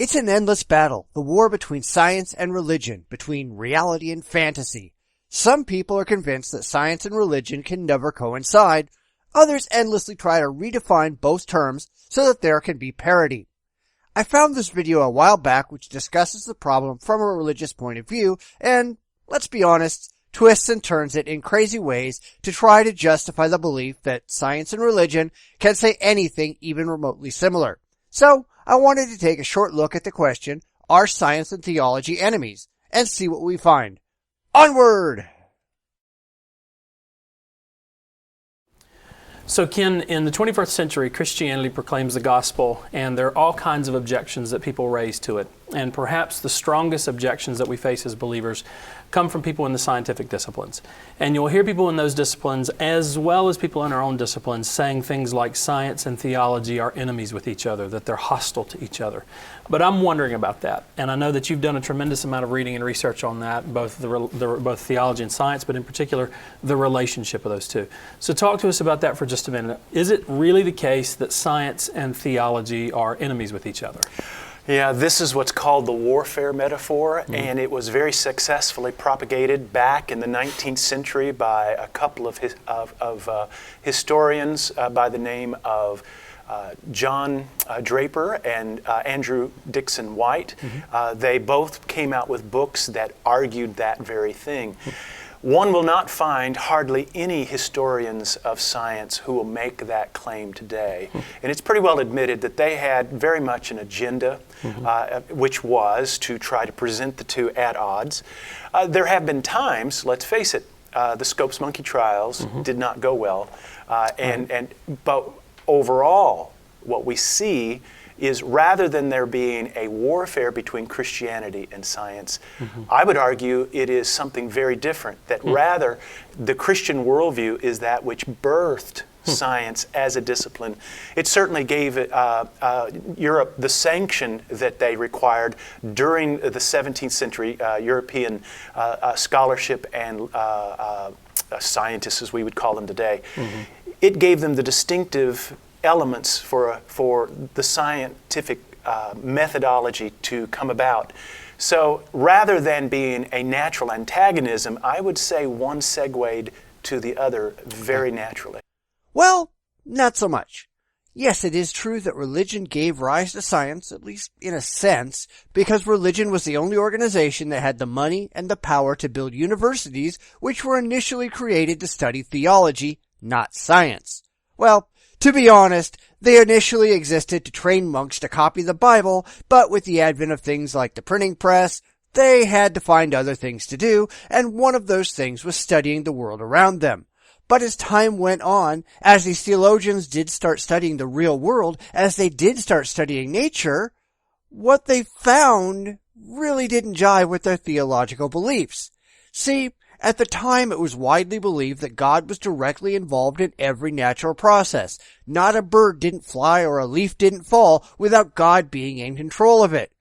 It's an endless battle, the war between science and religion, between reality and fantasy. Some people are convinced that science and religion can never coincide. Others endlessly try to redefine both terms so that there can be parity. I found this video a while back which discusses the problem from a religious point of view and, let's be honest, twists and turns it in crazy ways to try to justify the belief that science and religion can say anything even remotely similar. So, I wanted to take a short look at the question, are science and theology enemies? And see what we find. Onward! So Ken, in the 21st century, Christianity proclaims the gospel, and there are all kinds of objections that people raise to it. And perhaps the strongest objections that we face as believers come from people in the scientific disciplines. And you'll hear people in those disciplines, as well as people in our own disciplines, saying things like science and theology are enemies with each other, that they're hostile to each other. But I'm wondering about that. And I know that you've done a tremendous amount of reading and research on that, both both theology and science, but in particular, the relationship of those two. So talk to us about that for just a minute. Is it really the case that science and theology are enemies with each other? Yeah, this is what's called the warfare metaphor, and it was very successfully propagated back in the 19th century by a couple of historians by the name of John Draper and Andrew Dixon White. They both came out with books that argued that very thing. One will not find hardly any historians of science who will make that claim today. And it's pretty well admitted that they had very much an agenda, which was to try to present the two at odds. There have been times, let's face it, the Scopes monkey trials did not go well. But overall, what we see is rather than there being a warfare between Christianity and science, I would argue it is something very different, that rather the Christian worldview is that which birthed science as a discipline. It certainly gave Europe the sanction that they required during the 17th century European scholarship and scientists, as we would call them today. It gave them the distinctive elements for the scientific methodology to come about. So rather than being a natural antagonism, I would say one segued to the other very naturally. Well, not so much. Yes, it is true that religion gave rise to science, at least in a sense, because religion was the only organization that had the money and the power to build universities which were initially created to study theology, not science. Well, to be honest, they initially existed to train monks to copy the Bible, but with the advent of things like the printing press, they had to find other things to do, and one of those things was studying the world around them. But as time went on, as these theologians did start studying the real world, as they did start studying nature, what they found really didn't jive with their theological beliefs. See, at the time, it was widely believed that God was directly involved in every natural process. Not a bird didn't fly or a leaf didn't fall without God being in control of it.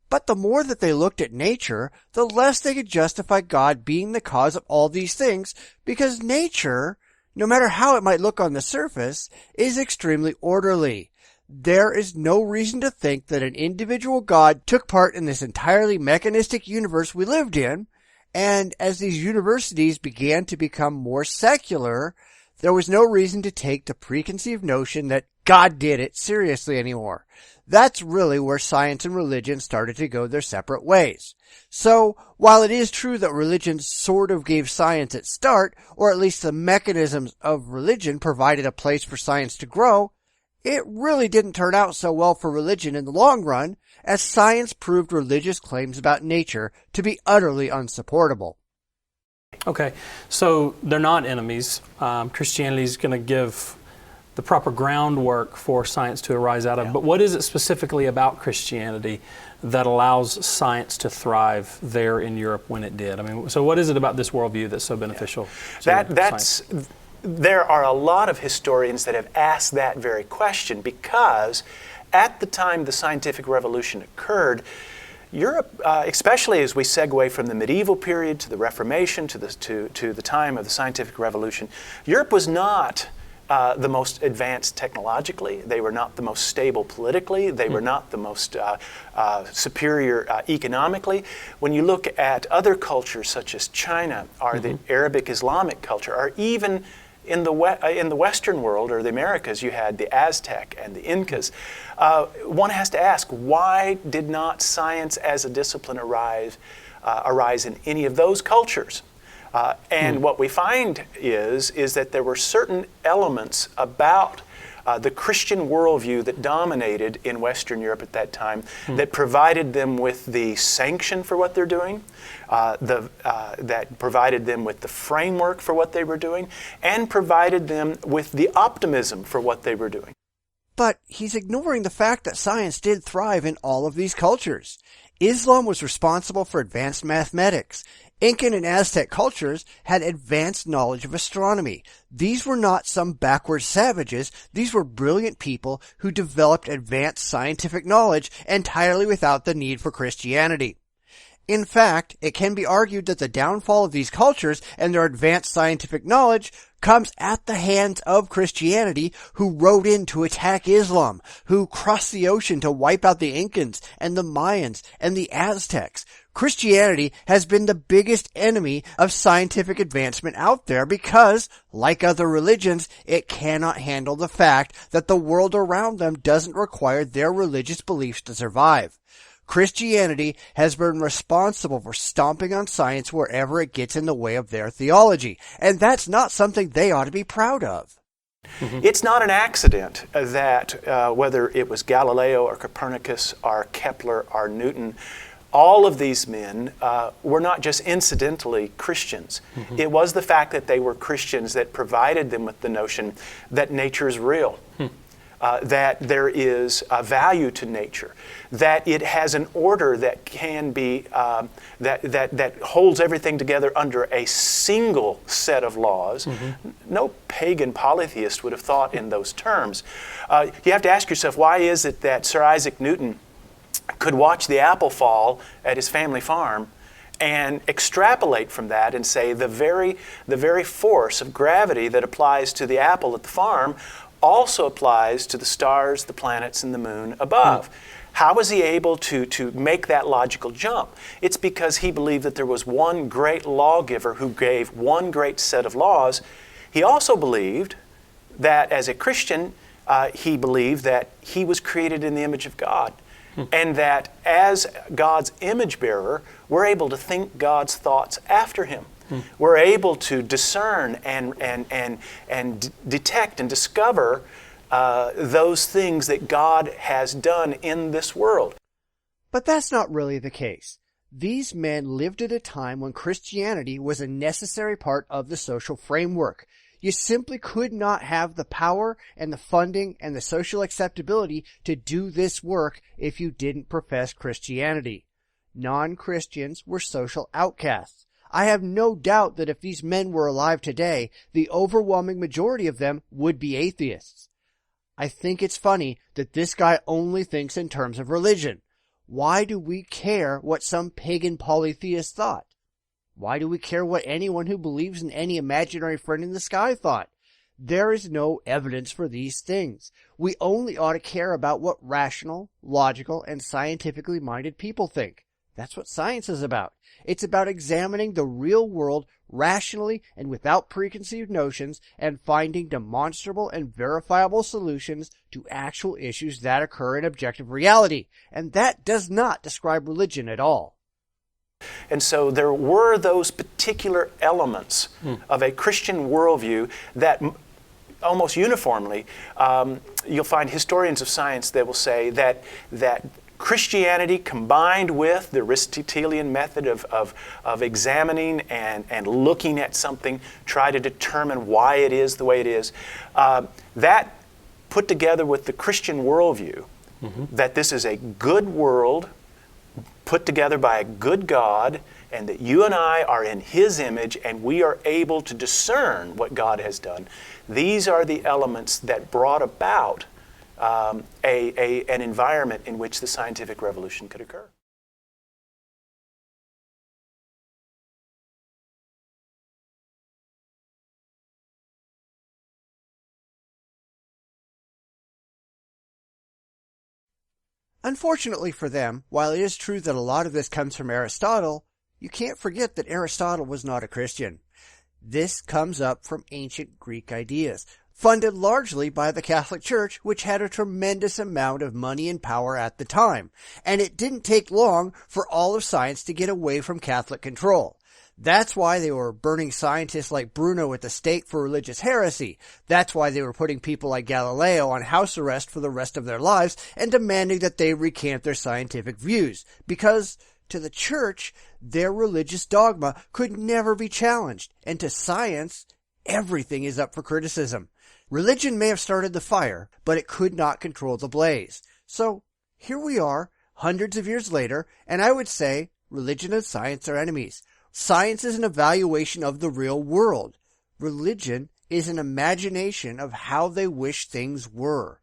But the more that they looked at nature, the less they could justify God being the cause of all these things, because nature, no matter how it might look on the surface, is extremely orderly. There is no reason to think that an individual God took part in this entirely mechanistic universe we lived in. And as these universities began to become more secular, there was no reason to take the preconceived notion that God did it seriously anymore. That's really where science and religion started to go their separate ways. So, while it is true that religion sort of gave science its start, or at least the mechanisms of religion provided a place for science to grow, it really didn't turn out so well for religion in the long run, as science proved religious claims about nature to be utterly unsupportable. Okay, so they're not enemies. Christianity is going to give the proper groundwork for science to arise out of. But what is it specifically about Christianity that allows science to thrive there in Europe when it did? I mean, so what is it about this worldview that's so beneficial to science? There are a lot of historians that have asked that very question, because at the time the scientific revolution occurred, Europe, especially as we segue from the medieval period to the Reformation to the time of the scientific revolution, Europe was not the most advanced technologically. They were not the most stable politically. They were not the most superior economically. When you look at other cultures such as China or the Arabic Islamic culture, or even in the Western world or the Americas, you had the Aztec and the Incas. One has to ask, why did not science as a discipline arise in any of those cultures? And what we find is that there were certain elements about the Christian worldview that dominated in Western Europe at that time that provided them with the sanction for what they're doing, that provided them with the framework for what they were doing, and provided them with the optimism for what they were doing. But he's ignoring the fact that science did thrive in all of these cultures. Islam was responsible for advanced mathematics. Incan and Aztec cultures had advanced knowledge of astronomy. These were not some backward savages. These were brilliant people who developed advanced scientific knowledge entirely without the need for Christianity. In fact, it can be argued that the downfall of these cultures and their advanced scientific knowledge comes at the hands of Christianity, who rode in to attack Islam, who crossed the ocean to wipe out the Incans and the Mayans and the Aztecs. Christianity has been the biggest enemy of scientific advancement out there because, like other religions, it cannot handle the fact that the world around them doesn't require their religious beliefs to survive. Christianity has been responsible for stomping on science wherever it gets in the way of their theology, and that's not something they ought to be proud of. It's not an accident that whether it was Galileo or Copernicus or Kepler or Newton, all of these men were not just incidentally Christians. It was the fact that they were Christians that provided them with the notion that nature is real. That there is a value to nature, that it has an order that can be, that holds everything together under a single set of laws. No pagan polytheist would have thought in those terms. You have to ask yourself, why is it that Sir Isaac Newton could watch the apple fall at his family farm and extrapolate from that and say the very force of gravity that applies to the apple at the farm also applies to the stars, the planets, and the moon above. How was he able to make that logical jump? It's because he believed that there was one great lawgiver who gave one great set of laws. He also believed that as a Christian, he believed that he was created in the image of God. And that as God's image bearer, we're able to think God's thoughts after Him. We're able to discern and detect and discover those things that God has done in this world. But that's not really the case. These men lived at a time when Christianity was a necessary part of the social framework. You simply could not have the power and the funding and the social acceptability to do this work if you didn't profess Christianity. Non-Christians were social outcasts. I have no doubt that if these men were alive today, the overwhelming majority of them would be atheists. I think it's funny that this guy only thinks in terms of religion. Why do we care what some pagan polytheist thought? Why do we care what anyone who believes in any imaginary friend in the sky thought? There is no evidence for these things. We only ought to care about what rational, logical, and scientifically minded people think. That's what science is about. It's about examining the real world rationally and without preconceived notions and finding demonstrable and verifiable solutions to actual issues that occur in objective reality. And that does not describe religion at all. And so there were those particular elements of a Christian worldview that almost uniformly, you'll find historians of science that will say that Christianity combined with the Aristotelian method of examining and looking at something, try to determine why it is the way it is, that put together with the Christian worldview, that this is a good world put together by a good God, and that you and I are in His image and we are able to discern what God has done. These are the elements that brought about an environment in which the scientific revolution could occur. Unfortunately for them, while it is true that a lot of this comes from Aristotle, you can't forget that Aristotle was not a Christian. This comes up from ancient Greek ideas, funded largely by the Catholic Church, which had a tremendous amount of money and power at the time, and it didn't take long for all of science to get away from Catholic control. That's why they were burning scientists like Bruno at the stake for religious heresy. That's why they were putting people like Galileo on house arrest for the rest of their lives and demanding that they recant their scientific views. Because to the church, their religious dogma could never be challenged. And to science, everything is up for criticism. Religion may have started the fire, but it could not control the blaze. So here we are, hundreds of years later, and I would say religion and science are enemies. Science is an evaluation of the real world. Religion is an imagination of how they wish things were.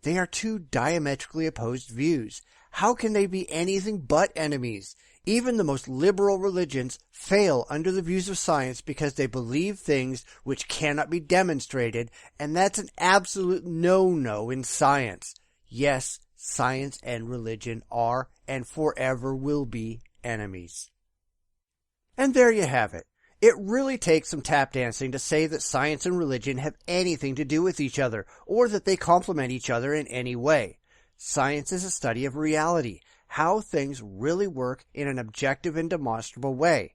They are two diametrically opposed views. How can they be anything but enemies? Even the most liberal religions fail under the views of science because they believe things which cannot be demonstrated, and that's an absolute no-no in science. Yes, science and religion are and forever will be enemies. And there you have it. It really takes some tap dancing to say that science and religion have anything to do with each other, or that they complement each other in any way. Science is a study of reality, how things really work in an objective and demonstrable way.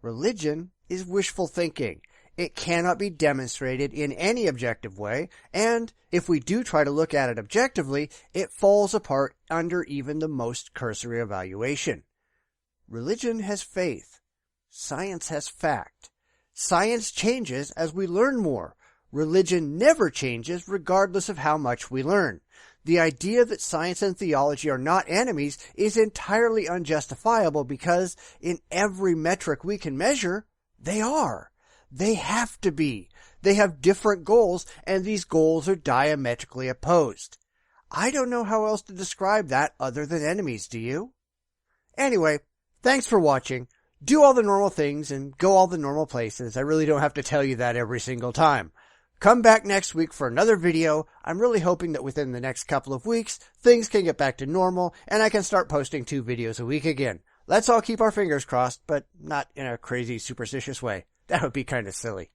Religion is wishful thinking. It cannot be demonstrated in any objective way, and if we do try to look at it objectively, it falls apart under even the most cursory evaluation. Religion has faith. Science has fact. Science changes as we learn more. Religion never changes regardless of how much we learn. The idea that science and theology are not enemies is entirely unjustifiable because in every metric we can measure, they are. They have to be. They have different goals, and these goals are diametrically opposed. I don't know how else to describe that other than enemies, do you? Anyway, thanks for watching. Do all the normal things and go all the normal places. I really don't have to tell you that every single time. Come back next week for another video. I'm really hoping that within the next couple of weeks, things can get back to normal and I can start posting 2 videos a week again. Let's all keep our fingers crossed, but not in a crazy superstitious way. That would be kind of silly.